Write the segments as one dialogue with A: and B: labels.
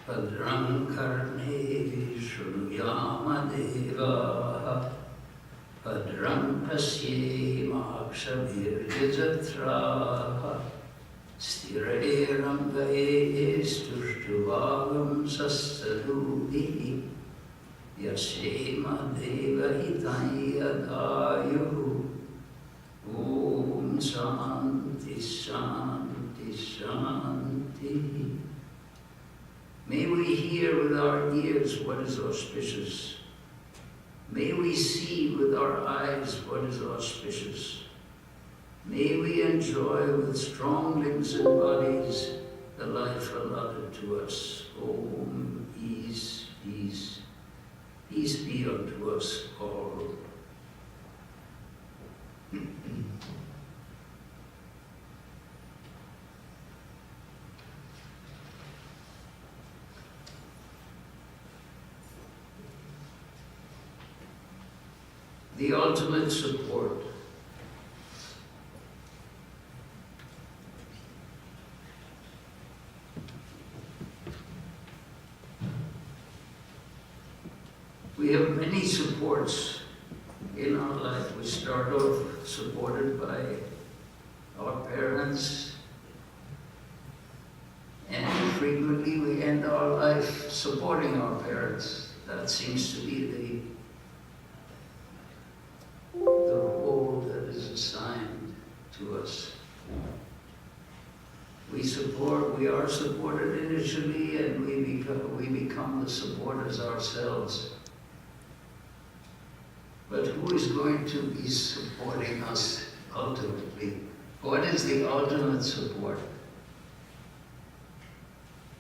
A: Bhadram karne shrunuyama devaha Bhadram pasyemakshviryajatraha Sthirayarangaye stushtruvagam sastadudihi Yasyema devahitayadayuhu Om Shanti Shanti Shanti. May we hear with our ears what is auspicious. May we see with our eyes what is auspicious. May we enjoy with strong limbs and bodies the life allotted to us. Om, peace, peace. Peace be unto us all. The ultimate support. We have many supports in our life. We start off supported by our parents, and frequently we end our life supporting our parents. That seems to be the role that is assigned to us. We are supported initially, and we become the supporters ourselves. But who is going to be supporting us ultimately? What is the ultimate support?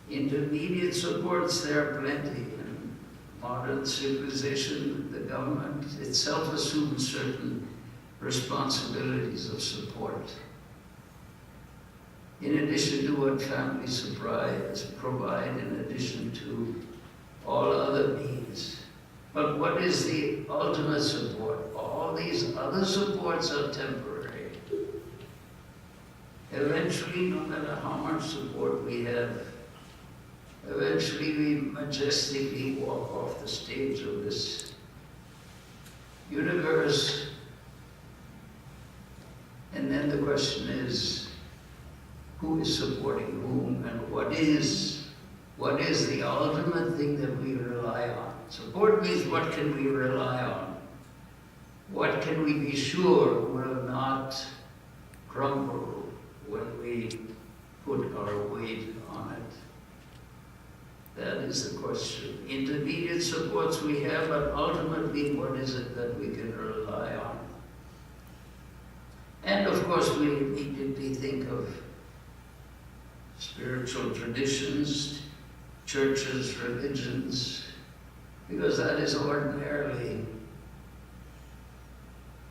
A: Intermediate supports, there are plenty. In modern civilization, the government itself assumes certain responsibilities of support. In addition to what families provide, in addition to all other needs. But what is the ultimate support? All these other supports are temporary. Eventually, no matter how much support we have, eventually we majestically walk off the stage of this universe. And then the question is, who is supporting whom, and what is the ultimate thing that we rely on? Support means what can we rely on? What can we be sure will not crumble when we put our weight on it? That is the question. Intermediate supports we have, but ultimately what is it that we can rely on? And of course we immediately think of spiritual traditions, churches, religions, because that is ordinarily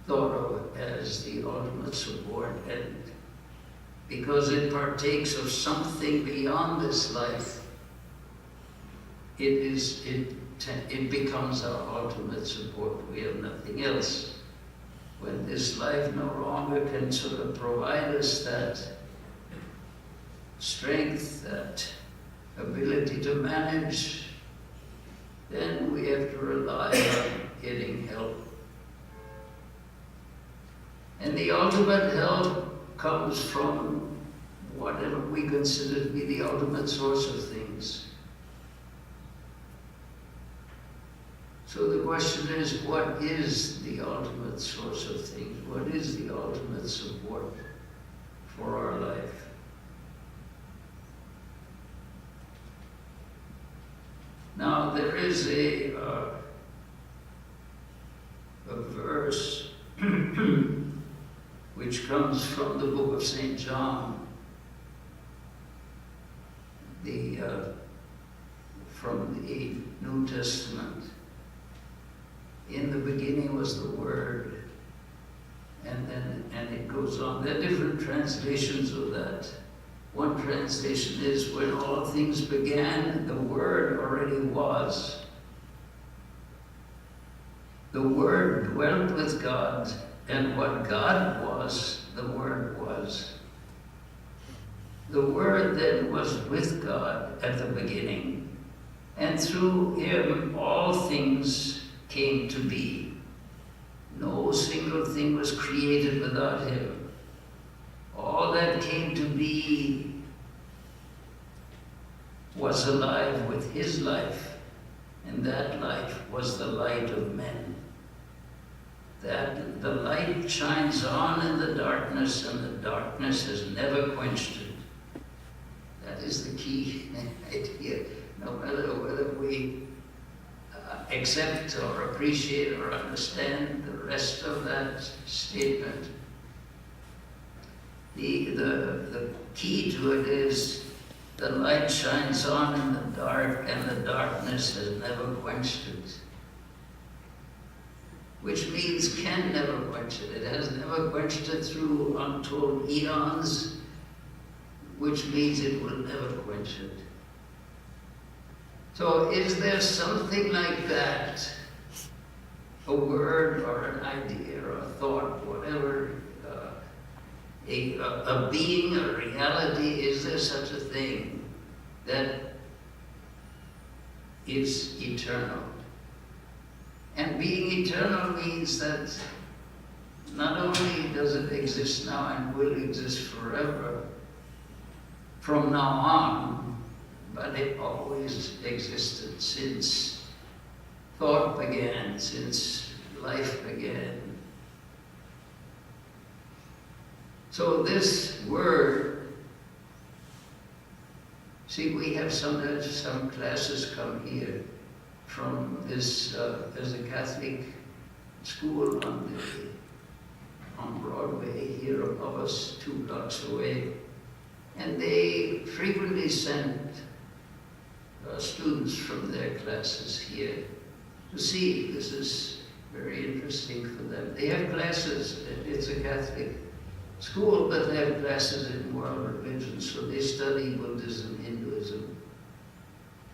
A: thought of as the ultimate support, and because it partakes of something beyond this life, it becomes our ultimate support. We have nothing else. When this life no longer can sort of provide us that strength, that ability to manage, then we have to rely on getting help. And the ultimate help comes from whatever we consider to be the ultimate source of things. So the question is, what is the ultimate source of things? What is the ultimate support for our life? Now, there is a verse which comes from the book of St. John, from the New Testament. In the beginning was the Word, and it goes on. There are different translations of that. One translation is, when all things began, the Word already was. The Word dwelt with God, and what God was, the Word was. The Word then was with God at the beginning. And through him, all things came to be. No single thing was created without him. All that came to be was alive with his life, and that life was the light of men. That the light shines on in the darkness, and the darkness has never quenched it. That is the key idea. No matter whether we accept or appreciate or understand the rest of that statement, the key to it is the light shines on in the dark, and the darkness has never quenched it. Which means can never quench it. It has never quenched it through untold eons, which means it will never quench it. So is there something like that, a word or an idea or a thought, whatever, a being, a reality, is there such a thing that is eternal? And being eternal means that not only does it exist now and will exist forever, from now on, but it always existed since thought began, since life began. So this word, see, we have sometimes some classes come here from this, there's a Catholic school on Broadway here above us, 2 blocks away, and they frequently send students from their classes here to see. This is very interesting for them. They have classes, it's a Catholic school, but they have classes in world religions, so they study Buddhism, Hinduism,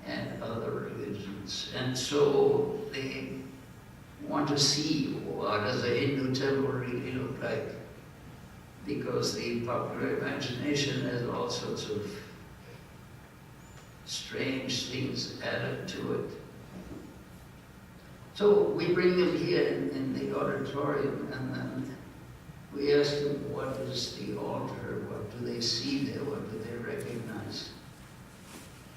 A: and other religions. And so they want to see what does a Hindu temple really look like, because the popular imagination has all sorts of strange things added to it. So we bring them here in the auditorium, and then we ask them, what is the altar? What do they see there? What do they recognize?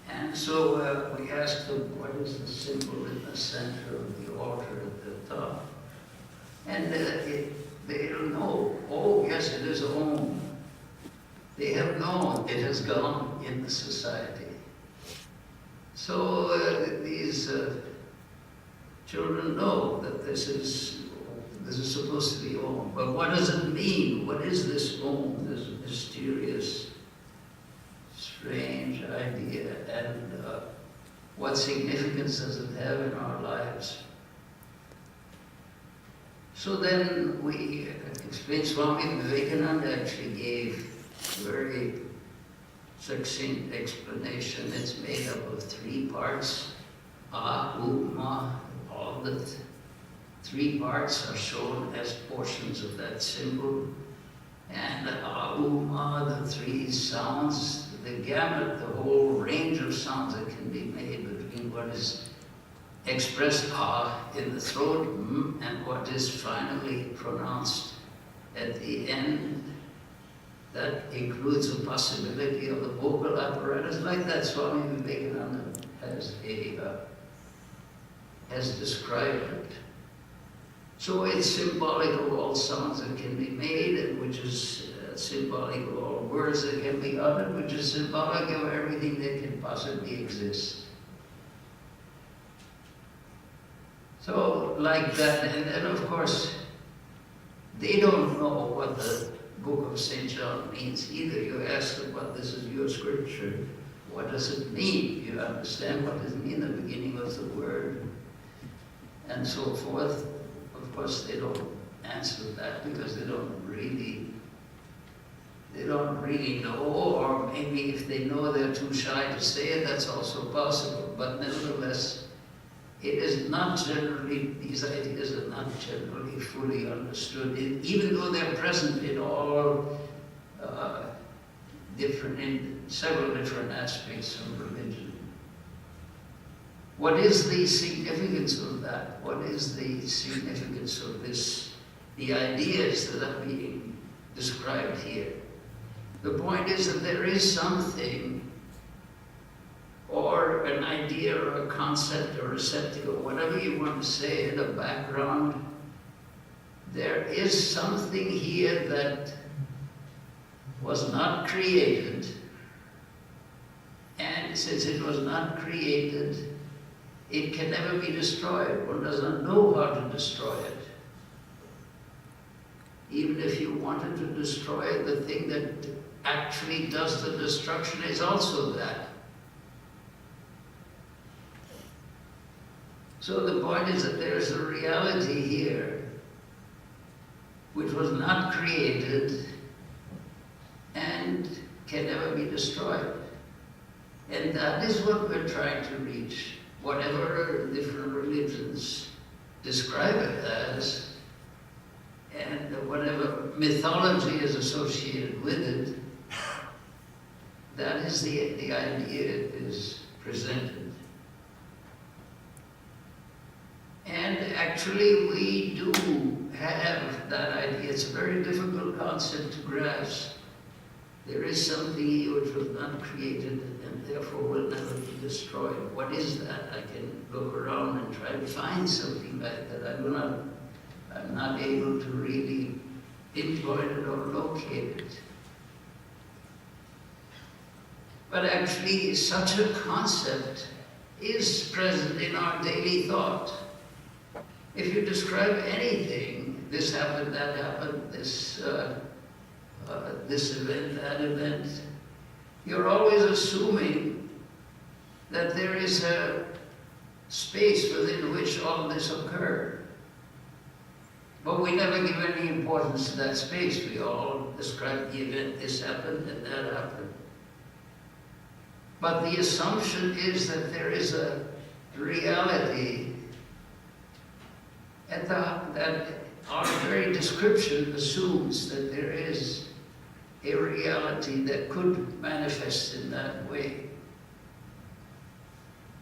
A: And so we ask them, what is the symbol in the center of the altar at the top? And they'll know, oh yes, it is Om. They have known it has gone in the society. So these children know that this is supposed to be Om. But what does it mean? What is this Om, this mysterious, strange idea? And what significance does it have in our lives? So then we explain, Swami Vedananda actually gave a very succinct explanation. It's made up of 3 parts. A, U, Ma, all the 3 parts are shown as portions of that symbol. And A, U, Ma, the 3 sounds, the gamut, the whole range of sounds that can be made between what is expressed in the throat and what is finally pronounced at the end. That includes a possibility of the vocal apparatus, like that Swami Vedananda has described it. So it's symbolic of all sounds that can be made, and which is symbolic of all words that can be uttered, which is symbolic of everything that can possibly exist. So, like that, and then of course, they don't know what the Book of St. John means either. You ask them, well, this is your scripture. What does it mean? You understand what does it mean? The beginning of the word, and so forth. Of course, they don't answer that because they don't really know, or maybe if they know, they're too shy to say it. That's also possible. But nevertheless, it is not generally, these ideas are not generally fully understood, even though they're present in all in several different aspects of religion. What is the significance of that? What is the significance of this, the ideas that are being described here? The point is that there is something, or an idea, or a concept, or a receptacle, whatever you want to say, in the background. There is something here that was not created, and since it was not created, it can never be destroyed. One does not know how to destroy it. Even if you wanted to destroy it, the thing that actually does the destruction is also that. So the point is that there is a reality here which was not created and can never be destroyed. And that is what we're trying to reach. Whatever different religions describe it as, and whatever mythology is associated with it, that is the idea is presented. And actually we do have that idea. It's a very difficult concept to grasp. There is something here which was not created and therefore will never be destroyed. What is that? I can look around and try to find something like that. I'm not able to really pinpoint it or locate it. But actually such a concept is present in our daily thought. If you describe anything, this happened, that happened, this event, that event, you're always assuming that there is a space within which all this occurred. But we never give any importance to that space. We all describe the event, this happened and that happened. But the assumption is that there is a reality that our very description assumes that there is a reality that could manifest in that way.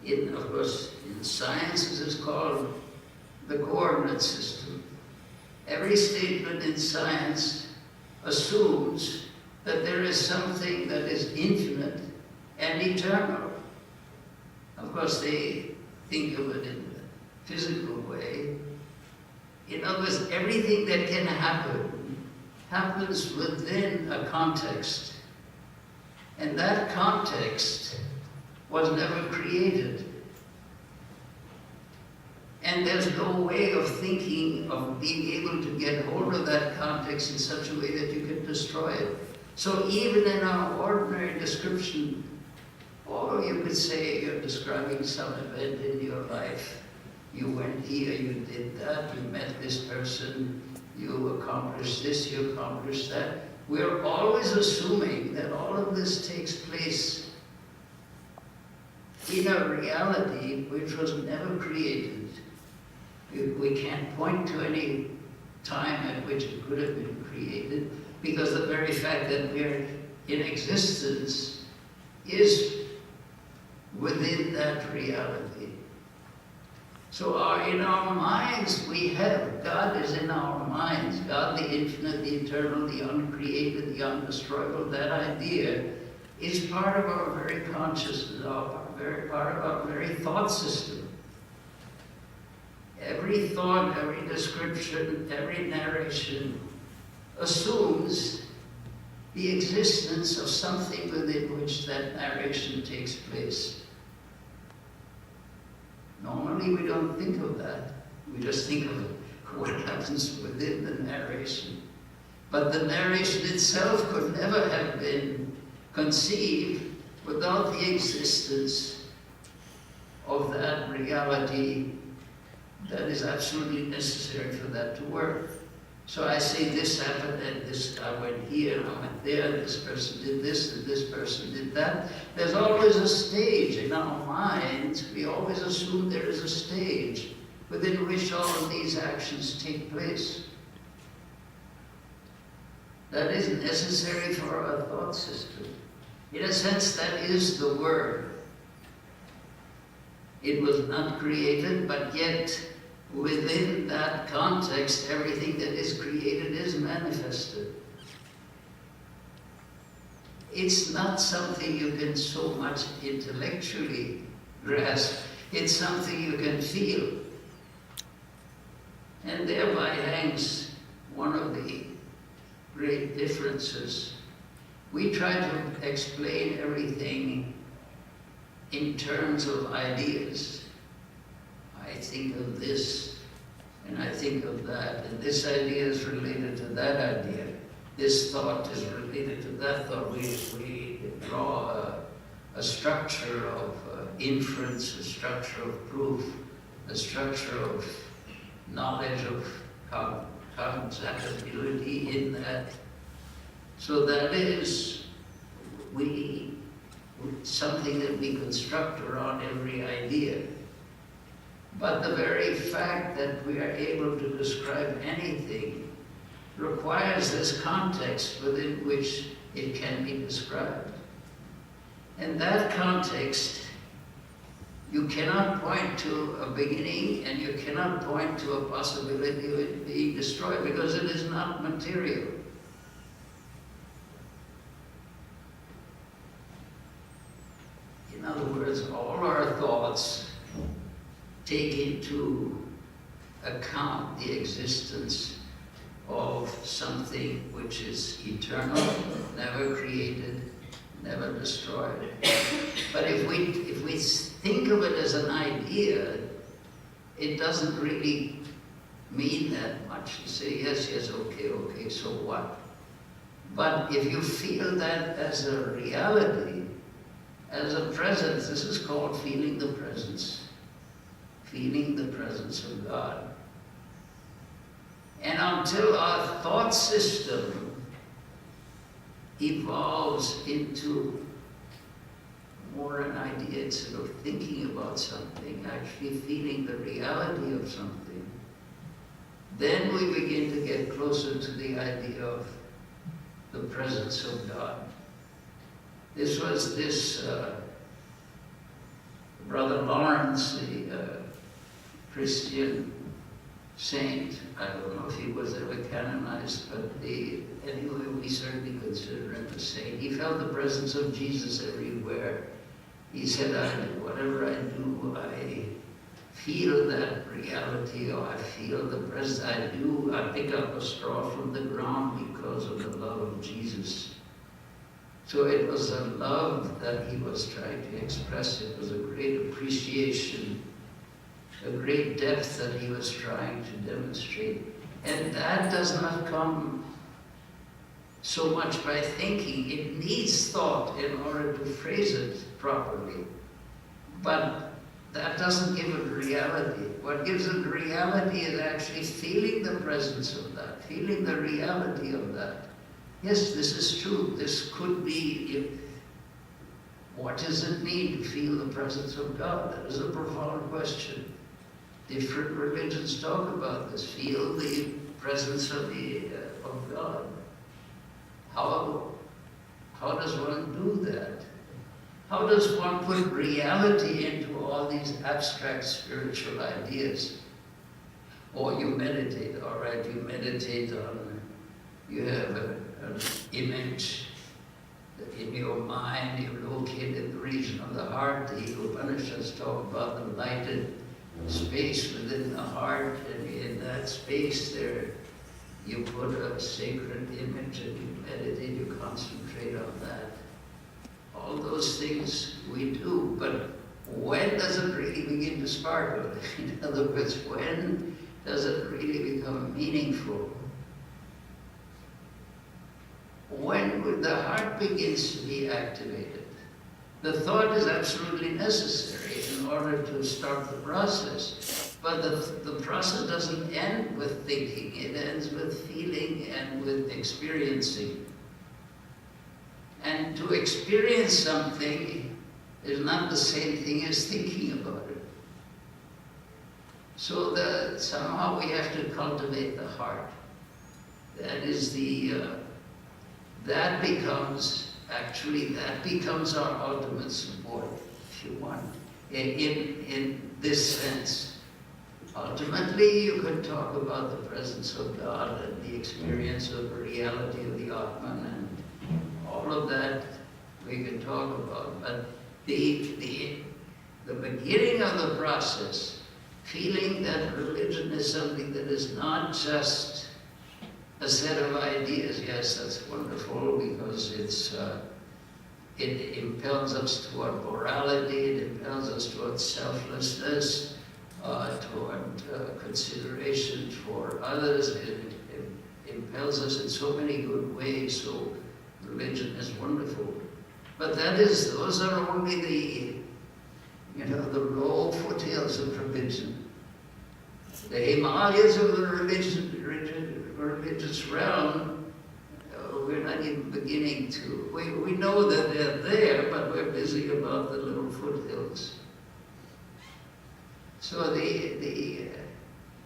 A: Of course, in science it is called the coordinate system. Every statement in science assumes that there is something that is infinite and eternal. Of course, they think of it in a physical way. In other words, everything that can happen happens within a context. And that context was never created. And there's no way of thinking, of being able to get hold of that context in such a way that you can destroy it. So even in our ordinary description, or you could say you're describing some event in your life. You went here, you did that, you met this person, you accomplished this, you accomplished that. We're always assuming that all of this takes place in a reality which was never created. We can't point to any time at which it could have been created, because the very fact that we're in existence is within that reality. So in our minds we have, God is in our minds. God, the infinite, the eternal, the uncreated, the undestroyable, that idea is part of our very consciousness, part of our very thought system. Every thought, every description, every narration assumes the existence of something within which that narration takes place. Normally we don't think of that. We just think of what happens within the narration. But the narration itself could never have been conceived without the existence of that reality that is absolutely necessary for that to work. So I say this happened and this, I went here, I went there, this person did this and this person did that. There's always a stage in our minds. We always assume there is a stage within which all of these actions take place. That is necessary for our thought system. In a sense, that is the word. It was not created, but yet within that context, everything that is created is manifested. It's not something you can so much intellectually grasp. It's something you can feel. And thereby hangs one of the great differences. We try to explain everything in terms of ideas. I think of this, and I think of that, and this idea is related to that idea. This thought is related to that thought. We draw a structure of inference, a structure of proof, a structure of knowledge of compatibility in that. So that is something that we construct around every idea. But the very fact that we are able to describe anything requires this context within which it can be described. And that context, you cannot point to a beginning and you cannot point to a possibility of it being destroyed because it is not material. In other words, all our thoughts take into account the existence of something which is eternal, never created, never destroyed. But if we think of it as an idea, it doesn't really mean that much. You say, yes, okay, so what? But if you feel that as a reality, as a presence, this is called feeling the presence of God. And until our thought system evolves into more an idea, instead of thinking about something, actually feeling the reality of something, then we begin to get closer to the idea of the presence of God. This was Brother Lawrence, the Christian saint. I don't know if he was ever canonized, but anyway, we certainly consider him a saint. He felt the presence of Jesus everywhere. He said, whatever I do, I feel that reality, or I feel the presence. I pick up a straw from the ground because of the love of Jesus. So it was a love that he was trying to express. It was a great appreciation, a great depth that he was trying to demonstrate. And that does not come so much by thinking. It needs thought in order to phrase it properly. But that doesn't give it reality. What gives it reality is actually feeling the presence of that, feeling the reality of that. Yes, this is true. This could be. What does it mean to feel the presence of God? That is a profound question. Different religions talk about this. Feel the presence of God. How does one do that? How does one put reality into all these abstract spiritual ideas? Or you meditate, all right, you meditate on, you have an image in your mind, you locate in the region of the heart. The Upanishads talk about the lighted space within the heart, and in that space there you put a sacred image and you meditate, you concentrate on that. All those things we do, but when does it really begin to sparkle? In other words, when does it really become meaningful? When the heart begins to be activated. The thought is absolutely necessary in order to start the process. But the process doesn't end with thinking. It ends with feeling and with experiencing. And to experience something is not the same thing as thinking about it. So somehow we have to cultivate the heart. That is that becomes our ultimate support, if you want. in this sense. Ultimately, you could talk about the presence of God and the experience of the reality of the Atman, and all of that we can talk about. But the beginning of the process, feeling that religion is something that is not just a set of ideas. Yes, that's wonderful because it impels us toward morality, it impels us toward selflessness, toward consideration for others. It impels us in so many good ways. So religion is wonderful. But those are only the low foothills of religion. The Himalayas of the religious realm, we're not even beginning to. We know that they're there, but we're busy about the little foothills. So the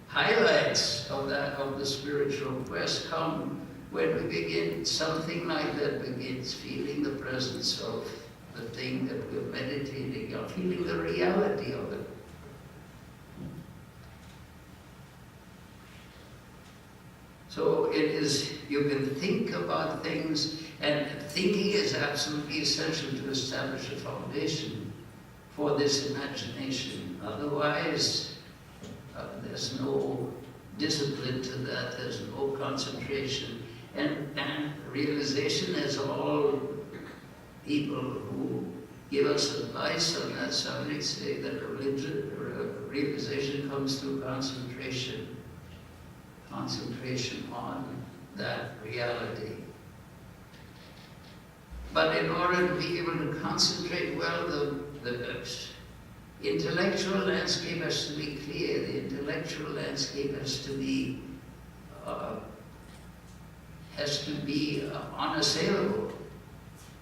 A: highlights of the spiritual quest come when we begin, something like that begins, feeling the presence of the thing that we're meditating on, feeling the reality of it. So it is, you can think about things, and thinking is absolutely essential to establish a foundation for this imagination. Otherwise, there's no discipline to that, there's no concentration. And realization, as all people who give us advice on that subject say, that realization comes through concentration. Concentration on that reality. But in order to be able to concentrate well, the intellectual landscape has to be clear. The intellectual landscape has to be unassailable.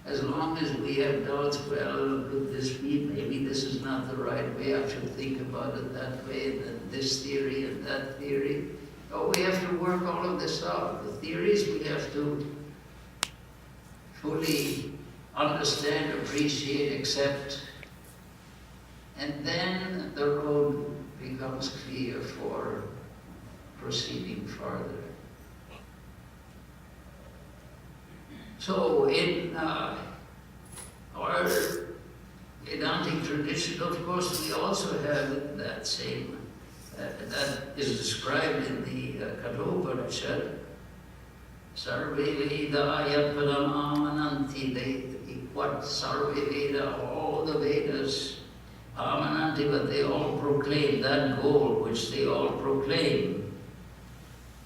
A: As long as we have doubts, well, could this be? Maybe this is not the right way. I should think about it that way, and then this theory and that theory. Oh, we have to work all of this out. The theories we have to fully understand, appreciate, accept, and then the road becomes clear for proceeding further. So in our Vedantic tradition, of course, we also have that same, that is described in the Kathopanishad. Sarve Vedaya Paramamananti. What Sarve Veda, all the Vedas, Amananti, but they all proclaim that goal which they all proclaim.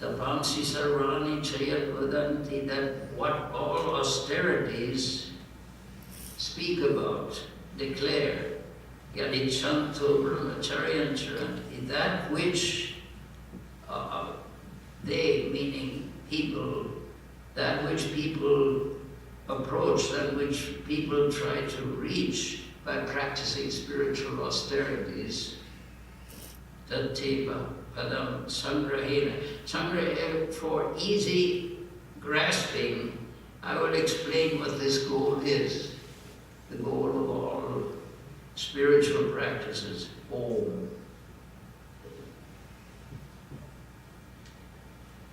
A: Tapamsi Sarvani Chayat Vadanti, that what all austerities speak about, declare. Yadichanto Brahmacharyan Charanti, that which they, meaning people, that which people approach, that which people try to reach by practicing spiritual austerities. Tatteva Padam Sangrahena. For easy grasping, I will explain what this goal is. The goal of all spiritual practices, Om.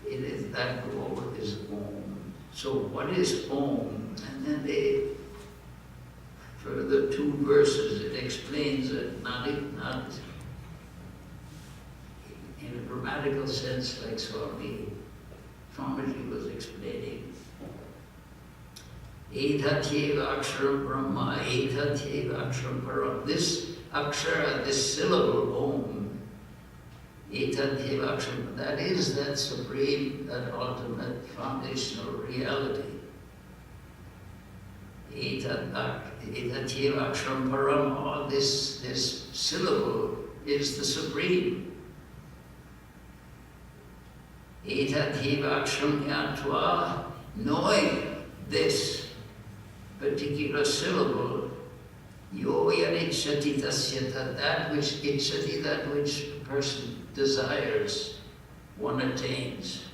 A: It is that goal is Om. So what is Om? And then further 2 verses, it explains it, not in a grammatical sense like Swami was explaining. Etatyeva aksharam brahma, etatyeva aksharam param. This akshara, this syllable, Om, etatyeva aksharam, that is that supreme, that ultimate foundational reality. Etatyeva aksharam param, all this syllable is the supreme. Etatyeva aksharam yatva, knowing this particular syllable, yo yanichati tasyata, that which ichati, that which a person desires, one attains.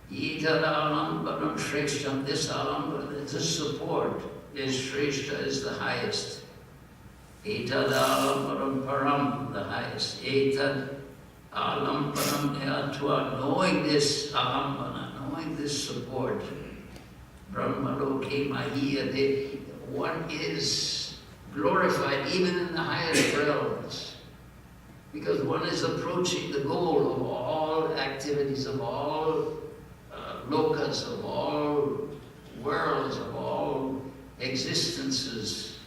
A: Yitad alambanam shreshtam, this alambana, this support is Shrestha, is the highest. Etad alamparam param, the highest. Etad alamparam yatva, knowing this alambana, knowing this support. Brahmaloke mahiya, one is glorified even in the highest realms. Because one is approaching the goal of all activities, of all lokas, of all worlds, of all existences,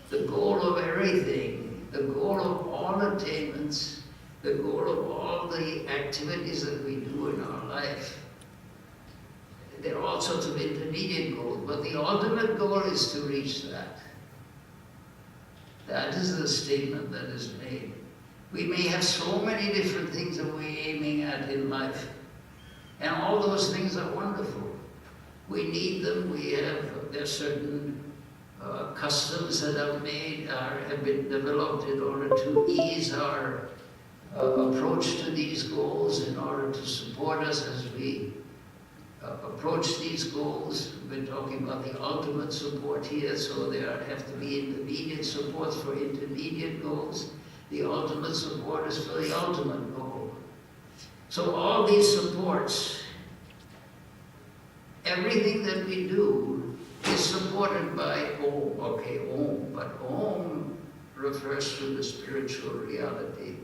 A: the goal of everything, the goal of all attainments, the goal of all the activities that we do in our life. There are all sorts of intermediate goals, but the ultimate goal is to reach that. That is the statement that is made. We may have so many different things that we're aiming at in life, and all those things are wonderful. We need them. There are certain customs that are made, have been developed in order to ease our approach to these goals, in order to support us as we approach these goals. We're talking about the ultimate support here, so there have to be intermediate supports for intermediate goals. The ultimate support is for the ultimate goal. So all these supports, everything that we do is supported by Om. Okay, Om, but Om refers to the spiritual reality,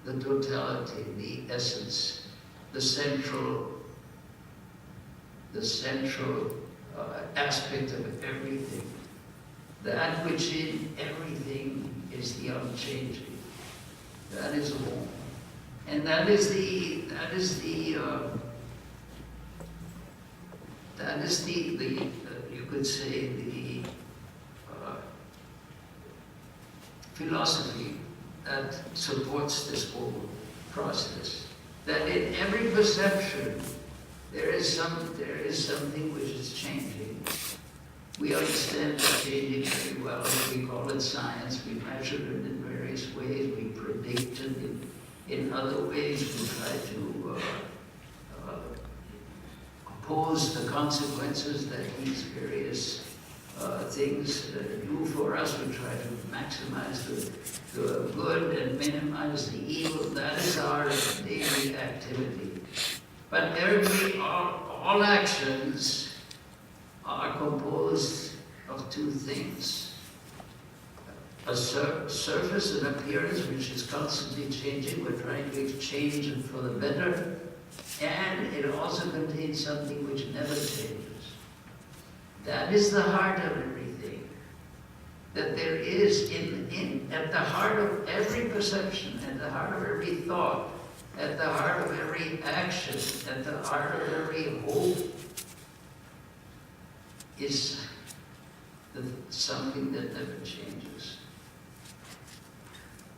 A: the totality, the essence, the central aspect of everything. That which in everything is the unchanging. That is Om. And that is the you could say the philosophy that supports this whole process. That in every perception there is something which is changing. We understand the changing very well. We call it science. We measure it in various ways. We predict it in other ways. We try to oppose the consequences that these various things do for us. We try to maximize the good and minimize the evil. That is our daily activity. But all actions are composed of two things. A surface, an appearance, which is constantly changing. We're trying to change it for the better. And it also contains something which never changes. That is the heart of everything. That there is at the heart of every perception, at the heart of every thought, at the heart of every action, at the heart of every hope, is something that never changes.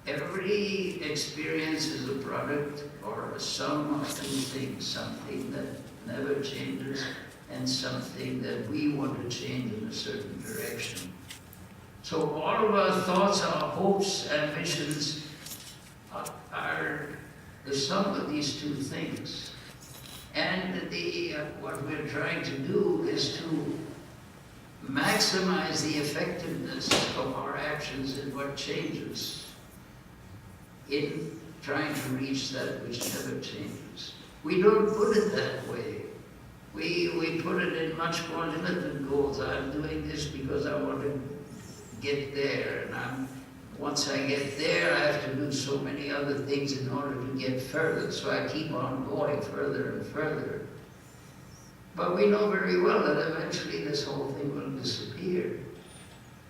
A: Every experience is a product or a sum of two things, something that never changes and something that we want to change in a certain direction. So all of our thoughts, our hopes, ambitions are the sum of these two things. And what we're trying to do is to maximize the effectiveness of our actions in what changes, in trying to reach that which never changes. We don't put it that way. We put it in much more limited goals. I'm doing this because I want to get there, and once I get there, I have to do so many other things in order to get further, so I keep on going further and further. But we know very well that eventually this whole thing will disappear.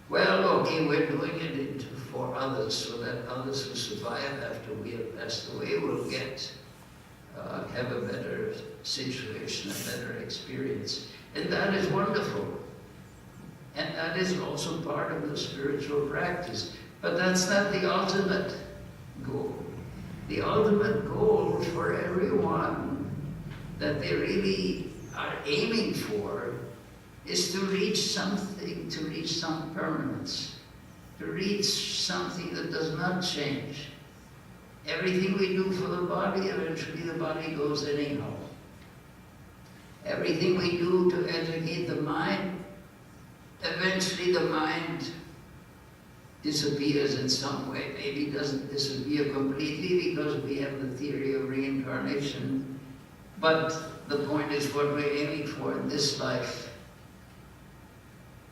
A: Well, okay, we're doing it for others, so that others who survive after we have passed away will have a better situation, a better experience. And that is wonderful. And that is also part of the spiritual practice. But that's not the ultimate goal. The ultimate goal for everyone that they really are aiming for is to reach something, to reach some permanence, to reach something that does not change. Everything we do for the body, eventually the body goes anyhow. Everything we do to educate the mind, eventually the mind disappears in some way. Maybe it doesn't disappear completely because we have the theory of reincarnation. But the point is, what we're aiming for in this life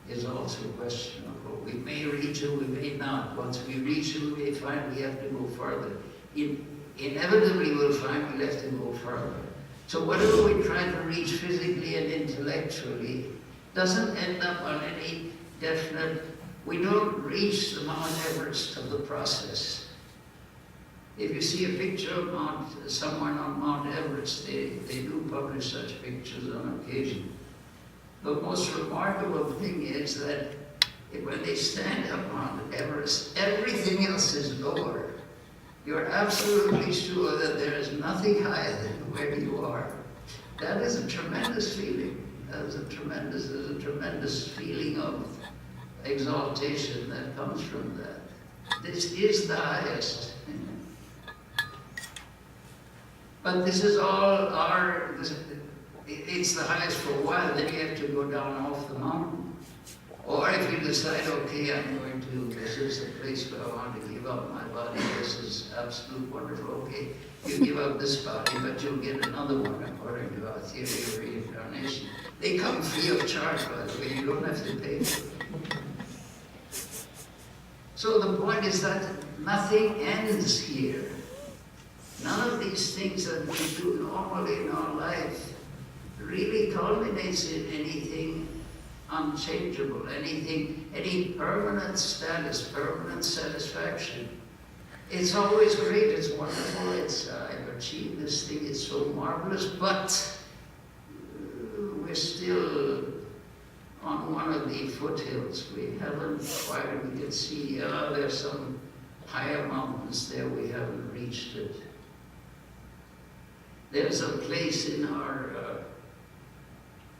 A: is also questionable. We may reach it, we may not. Once we reach it, we may find we have to go further. Inevitably, we'll find we'll have to go further. So whatever we try to reach physically and intellectually doesn't end up on any definite. We don't reach the Mount Everest of the process. If you see a picture of someone on Mount Everest, they do publish such pictures on occasion. The most remarkable thing is that when they stand up on Everest, everything else is lower. You're absolutely sure that there is nothing higher than where you are. That is a tremendous feeling. There's a tremendous feeling of exaltation that comes from that. This is the highest. But this is all it's the highest for a while, then you have to go down off the mountain. Or if you decide, okay, this is the place where I want to give up my body, this is absolute wonderful, okay, you give up this body, but you'll get another one according to our theory of reincarnation. They come free of charge, by the way, you don't have to pay for them. So the point is that nothing ends here. None of these things that we do normally in our life really culminates in anything unchangeable, any permanent status, permanent satisfaction. It's always great, it's wonderful, I've achieved this thing, it's so marvelous, but we're still on one of the foothills. We haven't quite, we can see, there's some higher mountains there, we haven't reached it. There's a place in our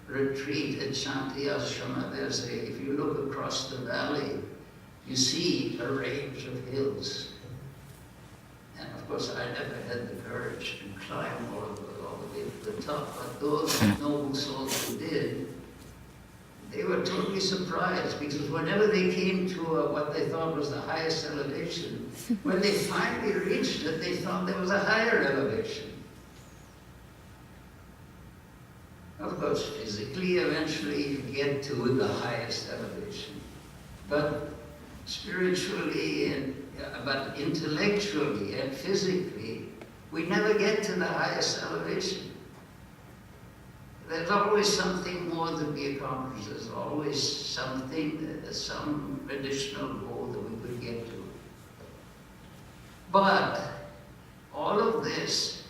A: retreat at Shanti Ashrama, if you look across the valley, you see a range of hills. And of course, I never had the courage to climb all the way to the top, but those noble souls who did, they were totally surprised, because whenever they came to what they thought was the highest elevation, when they finally reached it, they thought there was a higher elevation. Of course, physically, eventually you get to the highest elevation. But spiritually, but intellectually and physically, we never get to the highest elevation. There's always something more to be accomplished. There's always something, some additional goal that we could get to. But all of this,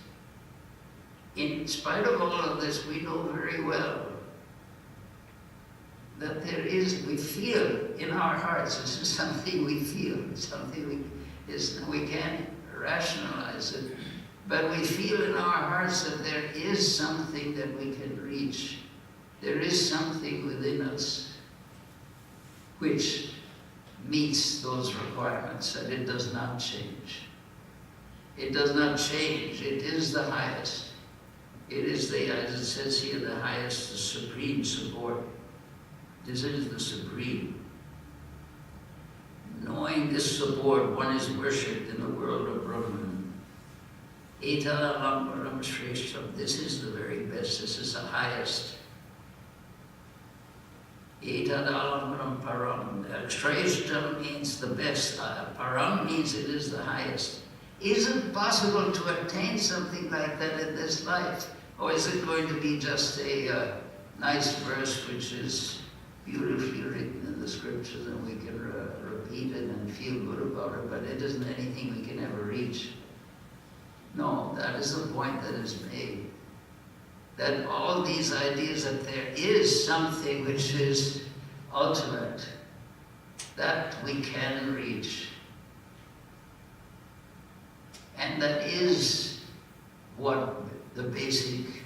A: in spite of all of this, we know very well that we feel in our hearts, this is something we feel, something we can't rationalize it, but we feel in our hearts that there is something that we can reach. There is something within us which meets those requirements, and it does not change. It does not change. It is the highest. It is as it says here, the highest, the supreme support. This is the supreme. Knowing this support, one is worshipped in the world of Brahman. Etadalam param shreshtam. This is the very best. This is the highest. Etadalam param. Shreshtam means the best. Param means it is the highest. Is it possible to attain something like that in this life? Or is it going to be just a nice verse which is beautifully written in the scriptures and we can repeat it and feel good about it, but it isn't anything we can ever reach? No, that is the point that is made. That all these ideas that there is something which is ultimate, that we can reach. And that is what the basic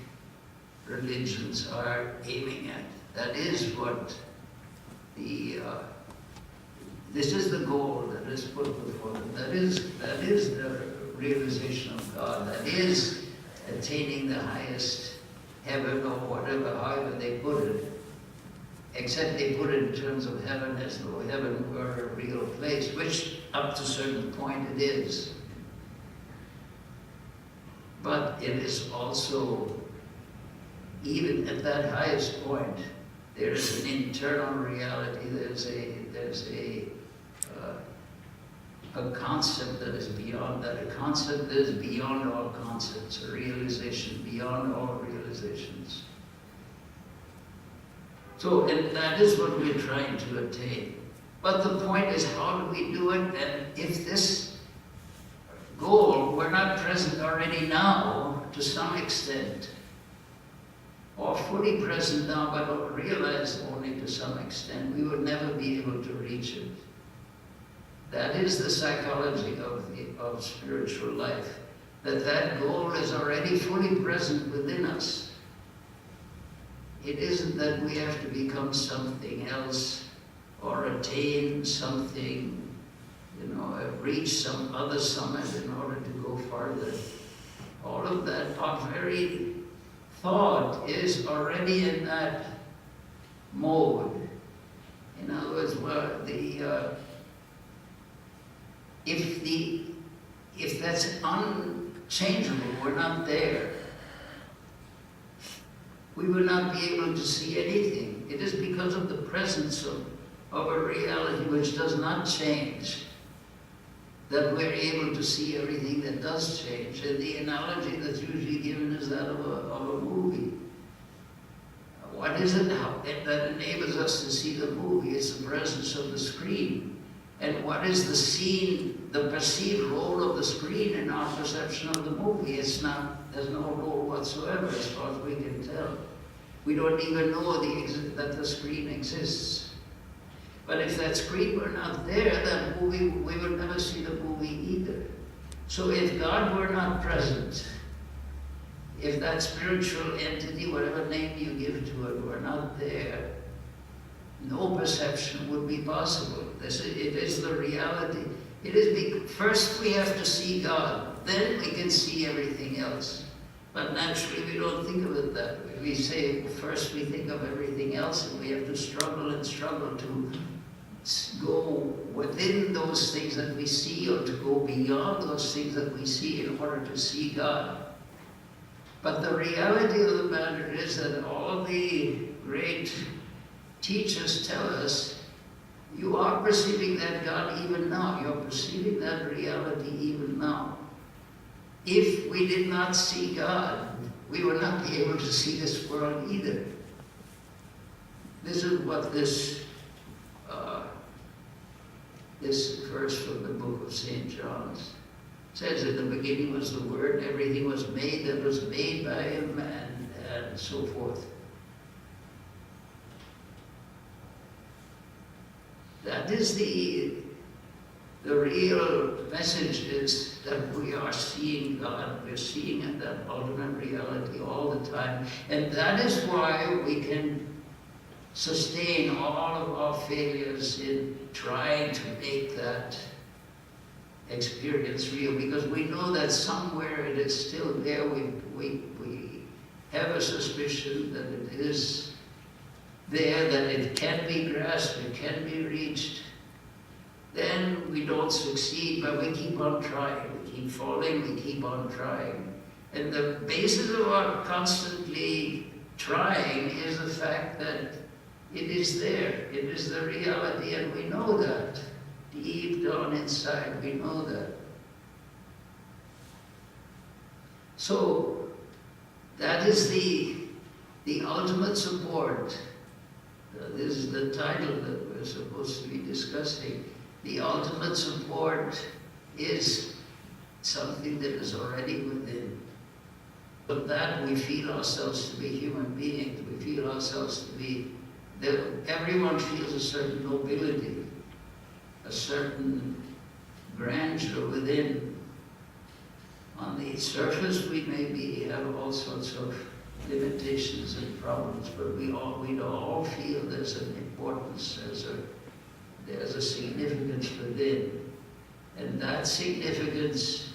A: religions are aiming at. That is what this is the goal that is put before them. That is the realization of God. That is attaining the highest heaven or whatever, however they put it. except they put it in terms of heaven as though heaven were a real place, which up to a certain point it is. But it is also, even at that highest point, there is an internal reality. There's a concept that is beyond that, a concept that is beyond all concepts, a realization beyond all realizations. So, and that is what we're trying to attain. But the point is, how do we do it? And if this goal were not present already now, to some extent, or fully present now, but realized only to some extent, we would never be able to reach it. That is the psychology of spiritual life, that goal is already fully present within us. It isn't that we have to become something else or attain something, reach some other summit in order to go farther. All of that, our very thought is already in that mode. In other words, if that's unchangeable, we're not there. We will not be able to see anything. It is because of the presence of a reality which does not change that we're able to see everything that does change. And the analogy that's usually given is that of a movie. What is it that enables us to see the movie? It's the presence of the screen. And what is the scene, the perceived role of the screen in our perception of the movie? There's no role whatsoever as far as we can tell. We don't even know that the screen exists. But if that screen were not there, that movie, we would never see the movie either. So if God were not present, if that spiritual entity, whatever name you give to it, were not there, no perception would be possible. It is the reality. First we have to see God, then we can see everything else. But naturally we don't think of it that way. We say first we think of everything else, and we have to struggle and struggle to go within those things that we see, or to go beyond those things that we see in order to see God. But the reality of the matter is that all the great teachers tell us, you are perceiving that God even now. You're perceiving that reality even now. If we did not see God, we would not be able to see this world either. This is what this verse from the book of St. John says. In the beginning was the Word, everything was made that was made by Him, and so forth. That is the real message, is that we are seeing God. We're seeing that ultimate reality all the time. And that is why we can sustain all of our failures in trying to make that experience real, because we know that somewhere it is still there. We have a suspicion that it is there, that it can be grasped, it can be reached. Then we don't succeed, but we keep on trying. We keep falling, we keep on trying. And the basis of our constantly trying is the fact that it is there. It is the reality, and we know that. Deep down inside, we know that. So, that is the ultimate support. This is the title that we're supposed to be discussing. The ultimate support is something that is already within. But that we feel ourselves to be human beings. We feel ourselves to be, everyone feels a certain nobility, a certain grandeur within. On the surface we maybe have all sorts of limitations and problems, but we all feel there's an importance, there's a significance within. And that significance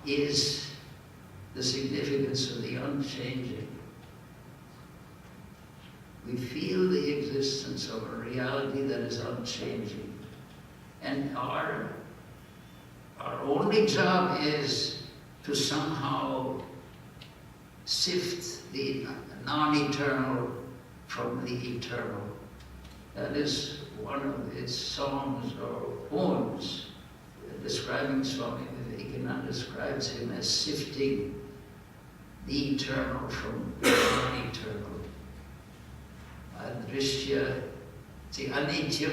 A: is the significance of the unchanging. We feel the existence of a reality that is unchanging. And our only job is to somehow sift the non-eternal from the eternal. That is one of its songs or poems describing Swami Vedananda describes him as sifting the eternal from the non-eternal. Adrishya, anitya,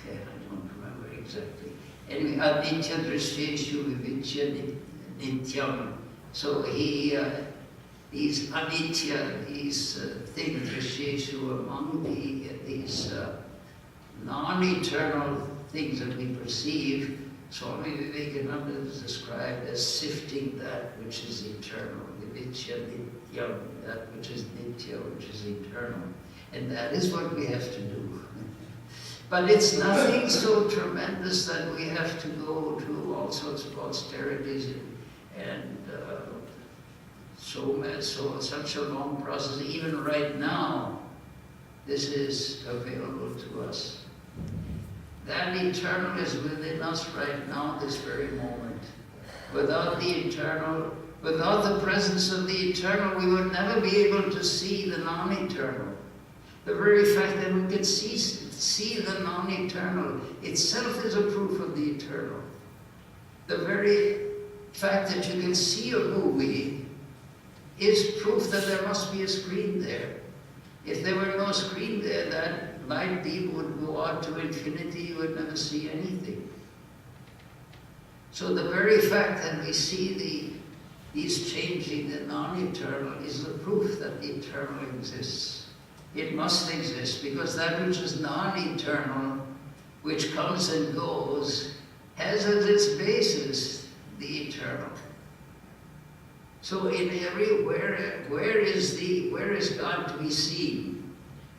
A: I don't remember exactly. Anyway, anitya drishyeshu vivijya nityam. So these anitya, these things, drishyeshu, among these non-eternal things that we perceive, Swami Vedananda is described as sifting that which is eternal, vivijya nityam, that which is nitya, which is eternal. And that is what we have to do. But it's nothing so tremendous that we have to go through all sorts of austerities and such a long process. Even right now, this is available to us. That eternal is within us right now, this very moment. Without the eternal, without the presence of the eternal, we would never be able to see the non-eternal. The very fact that we can see the non-eternal itself is a proof of the eternal. The very fact that you can see a movie is proof that there must be a screen there. If there were no screen there, that light beam would go out to infinity, you would never see anything. So the very fact that we see these changing, the non-eternal, is the proof that the eternal exists. It must exist, because that which is non-eternal, which comes and goes, has as its basis the eternal. So in everywhere, where is God to be seen?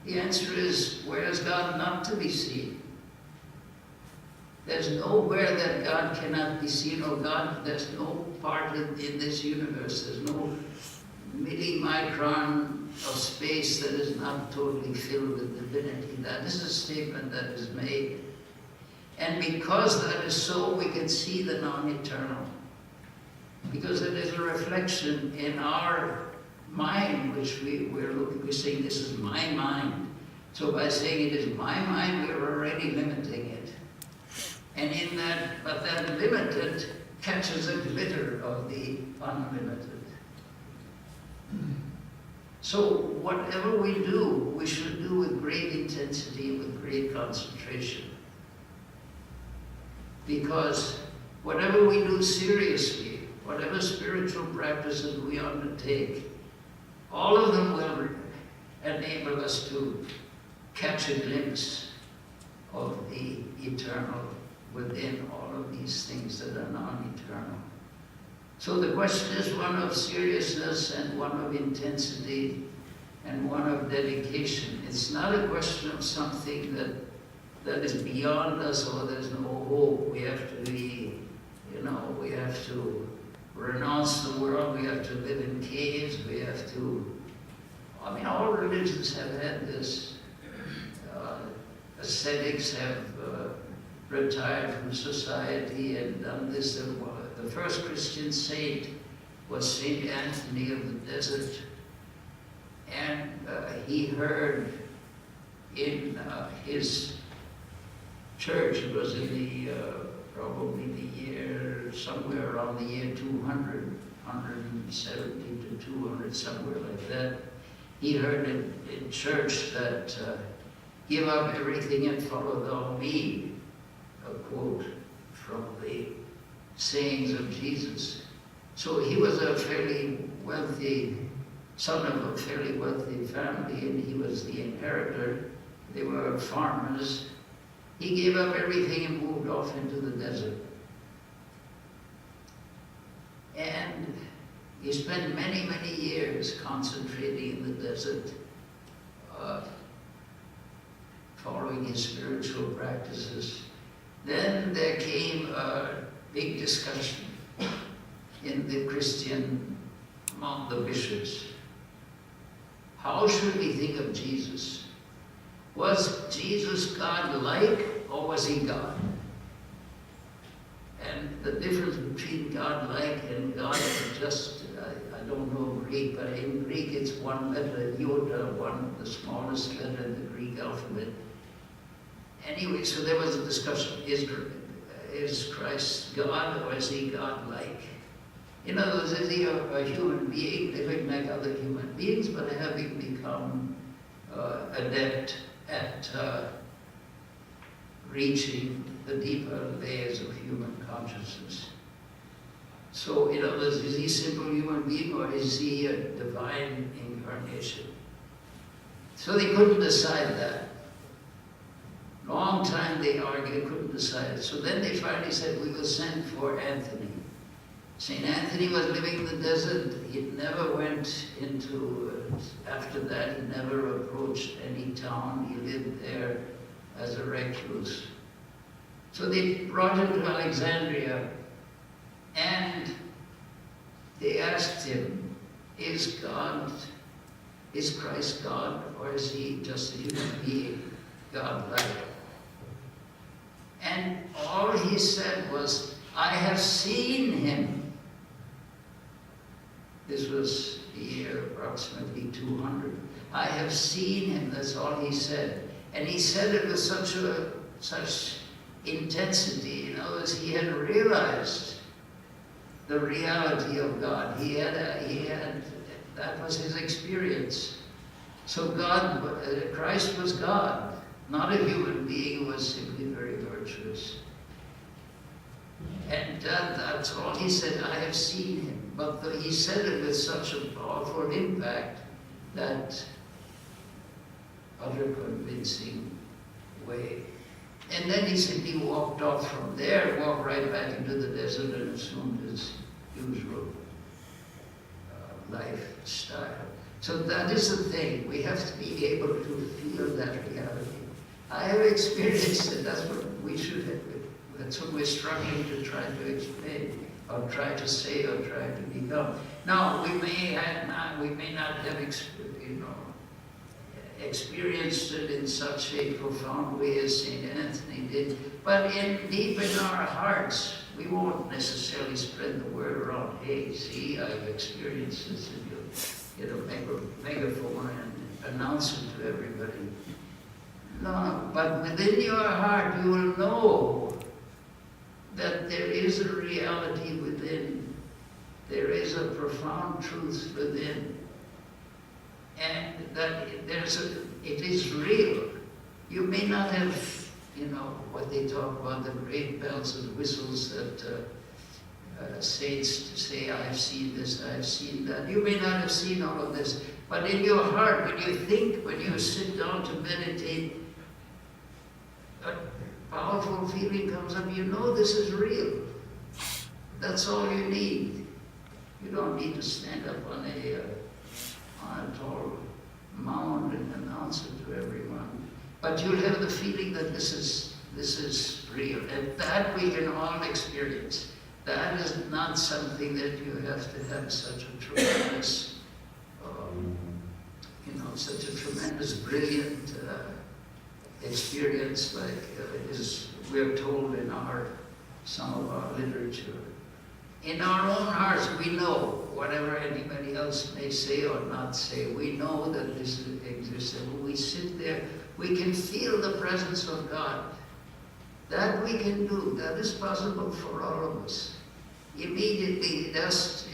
A: The answer is, where is God not to be seen? There's nowhere that God cannot be seen, or God, there's no part in this universe, there's no millimicron of space that is not totally filled with divinity. That is a statement that is made. And because that is so, we can see the non-eternal. Because it is a reflection in our mind, which we're saying, this is my mind. So by saying it is my mind, we're already limiting it. And in that, but that limited catches a glitter of the unlimited. So whatever we do, we should do with great intensity, with great concentration. Because whatever we do seriously, whatever spiritual practices we undertake, all of them will enable us to catch a glimpse of the eternal within all of these things that are non-eternal. So the question is one of seriousness and one of intensity and one of dedication. It's not a question of something that is beyond us or there's no hope. We have to be, we have to renounce the world, we have to live in caves, we have to, all religions have had this. Ascetics have retired from society and done this. The first Christian saint was Saint Anthony of the Desert, and he heard in his church, it was in the probably the year, somewhere around the year 200, 170 to 200, somewhere like that. He heard in church that give up everything and follow thou me, a quote from the sayings of Jesus. So he was a fairly wealthy, son of a fairly wealthy family, and he was the inheritor. They were farmers. He gave up everything and moved off into the desert. And he spent many, many years concentrating in the desert, following his spiritual practices. Then there came a big discussion in the Christian, among the bishops. How should we think of Jesus? Was Jesus God-like, or was he God? And the difference between God-like and God is just, I don't know Greek, but in Greek it's one letter, iota, one of the smallest letter in the Greek alphabet. Anyway, so there was a discussion, is Christ God, or is he God-like? In other words, is he a human being living like other human beings, but having become adept at reaching the deeper layers of human consciousness? So, in other words, is he a simple human being, or is he a divine incarnation? So they couldn't decide that. Long time they argued, couldn't decide. So then they finally said, we will send for Anthony. St. Anthony was living in the desert. He never went into, after that, he never approached any town. He lived there as a recluse. So they brought him to Alexandria, and they asked him, is Christ God, or is he just a human being, God-like? And all he said was, I have seen him. This was the year approximately 200. I have seen him, that's all he said. And he said it with such intensity. In other words, he had realized the reality of God. That was his experience. So Christ was God, not a human being who was simply very virtuous. And that's all he said, I have seen him. But he said it with such a powerful impact that utter convincing way. And then he simply walked off from there, walked right back into the desert and assumed his usual lifestyle. So that is the thing. We have to be able to feel that reality. I have experienced it. That's what we should have. That's what we're struggling to try to explain, or try to say, or try to become. Now, we may not have experienced it in such a profound way as St. Anthony did, but deep in our hearts, we won't necessarily spread the word around. Hey, see, I've experienced this, and you get a megaphone and announce it to everybody. No, but within your heart, you will know that there is a reality within. There is a profound truth within. And that it is real. You may not have, what they talk about, the great bells and whistles that saints say, I have seen this, I have seen that. You may not have seen all of this, but in your heart, when you think, when you sit down to meditate, a powerful feeling comes up, you know this is real. That's all you need. You don't need to stand up on a tall mound and announce it to everyone. But you'll have the feeling that this is real. And that we can all experience. That is not something that you have to have such a tremendous, such a tremendous, brilliant experience like we're told in some of our literature. In our own hearts, we know, whatever anybody else may say or not say, we know that this exists. And when we sit there, we can feel the presence of God. That we can do. That is possible for all of us. Immediately, that's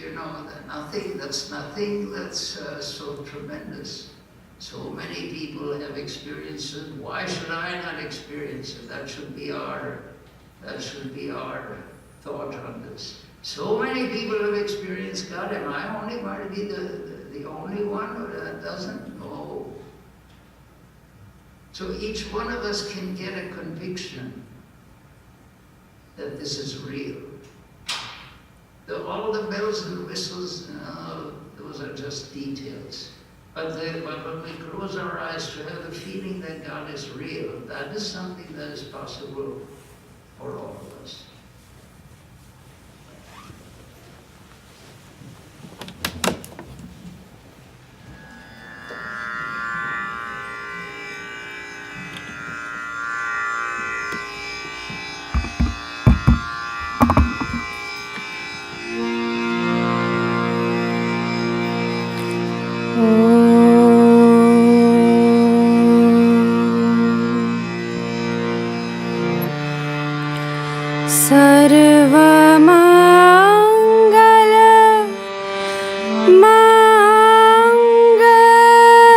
A: nothing that's so tremendous. So many people have experienced it. Why should I not experience it? That should be our thought on this. So many people have experienced God. Am I only going to be the only one that doesn't? No. So each one of us can get a conviction that this is real. All the bells and whistles, those are just details. But when we close our eyes to have the feeling that God is real, that is something that is possible for all of us.